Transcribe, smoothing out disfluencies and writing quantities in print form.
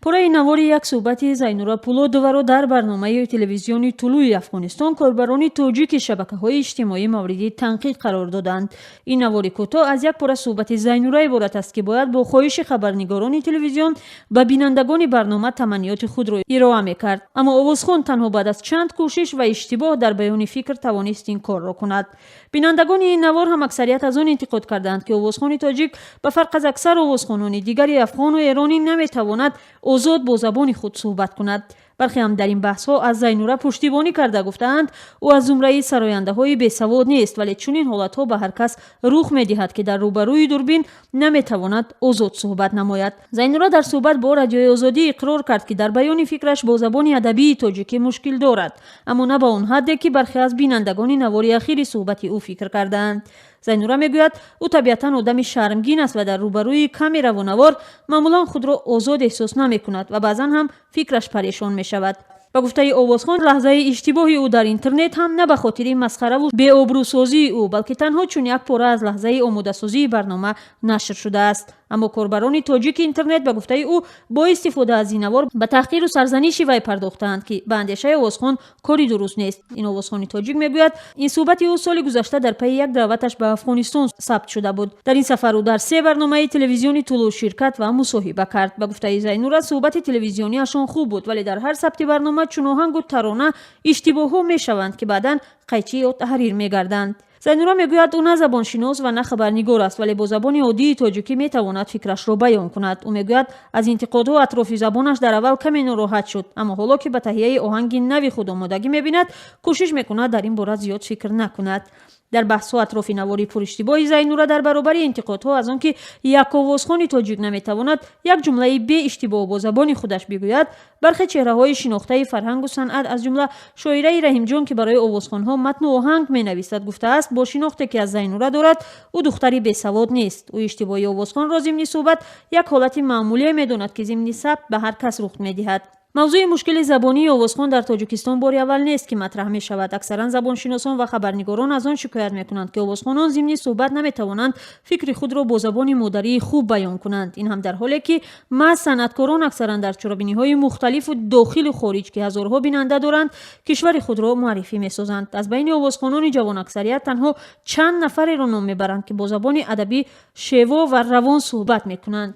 пораи навори як суҳбати Зайнура Пӯлодоваро дар барномаи телевизиони тулӯи Афғонистон корбарони тоҷики шабакаҳои иҷтимоӣ мавриди танқид қарор доданд. Ин навори кӯтоҳ аз як пора суҳбати Зайнура иборат аст, ки бояд бо хоҳиши хабарнигорони телевизион ба бинандагони барнома таманниёти худро ироа мекард. Аммо овозхон танҳо баъд аз чанд кӯшиш ва иштибоҳ дар баёни фикр тавонист ин корро кунад. Бинандагони ин навор ҳам аксарият аз он интиқод карданд, ки овозхони тоҷик ба фарқ аз аксар овозхонони дигари афғону эронӣ наметавонад озод бо забони худ суҳбат кунад. бархе ҳам дар ин баҳсҳо аз Зайнура пуштибонӣ карда гуфтаанд, ӯ аз зумраи сарояндаҳои бесавод нест, вале чунин ҳолатҳо ба ҳар кас рух медиҳад, ки дар рӯбарӯи дурбин наметавонад озод суҳбат намояд. Зайнура дар суҳбат бо радиои Озодӣ иқрор кард, ки дар баёни фикраш бо забони адабии тоҷикӣ мушкил дорад, аммо на ба он ҳадде, ки бархе аз бинандагони навори ахири суҳбати ӯ фикр кардаанд. Зайнура мегӯяд, ӯ табиатан одами шармгин аст ва дар рӯбарӯи камераву навор маъмулан худро озод эҳсос намекунад ва баъзан ҳам фикраш парешон мешавад. ба гуфтаи овозхон, лаҳзаи иштибоҳи ӯ дар интернет ҳам на ба хотири масхараву беобрӯсозии ӯ, балки танҳо чун як пора аз лаҳзаи омодасозии барнома нашр шудааст. аммо корбарони тоҷики интернет ба гуфтаи ӯ бо истифода аз ин навор ба таҳқиру сарзаниши вай пардохтаанд, ки ба андешаи овозхон кори дуруст нест. ин овозхони тоҷик мегӯяд, ин суҳбати ӯ соли гузашта дар пайи як даъваташ ба Афғонистон сабт шуда буд. дар ин сафар ӯ дар 3 барномаи телевизиони тулӯ ширкат ва мусоҳиба кард. ба гуфтаи Зайнура, суҳбати телевизиониашон хуб буд, вале дар ҳар сабти барнома чун оҳангу тарона иштибоҳҳо мешаванд, ки баъдан қайчӣ ё таҳрир мегарданд. Зайнура мегӯяд, ӯ на забоншинос ва на хабарнигор аст, вале бо забони оддии тоҷикӣ метавонад фикрашро баён кунад. ӯ мегӯяд, аз интиқодҳо атрофи забонаш дар аввал каме нороҳат шуд, аммо ҳоло ки ба таҳияи оҳанги нави худ омодагӣ мебинад, кӯшиш мекунад дар ин бора зиёд фикр накунад. дар баҳсҳо атрофи навори пуриштибоҳи Зайнура дар баробари интиқодҳо аз он ки як овозхони тоҷик наметавонад як ҷумлаи беиштибоҳ бо забони худаш бигӯяд, бархе чеҳраҳои шинохтаи фарҳангу санъат, аз ҷумла шоираи Раҳимҷон, ки барои овозхонҳо матну оҳанг менависад, гуфтааст, бо шинохте ки аз Зайнура дорад, ӯ духтари бесавод нест. ӯ иштибоҳи овозхонро зимни суҳбат як ҳолати маъмулие медонад, ки зимни сабт ба ҳар кас рух медиҳад. мавзӯи мушкили забонии овозхон дар Тоҷикистон бори аввал нест, ки матраҳ мешавад. аксаран забоншиносон ва хабарнигорон аз он шикоят мекунанд, ки овозхонон зимни суҳбат наметавонанд фикри худро бо забони модарии хуб баён кунанд. ин ҳам дар ҳоле, ки маъз санъаткорон аксаран дар чорабиниҳои мухталифу дохилу хориҷ, ки ҳазорҳо бинанда доранд, кишвари худро муаррифӣ месозанд. аз байни овозхонони ҷавон аксарият танҳо чанд нафареро ном мебаранд, ки бо забони адабӣ шево ва равон суҳбат мекунанд.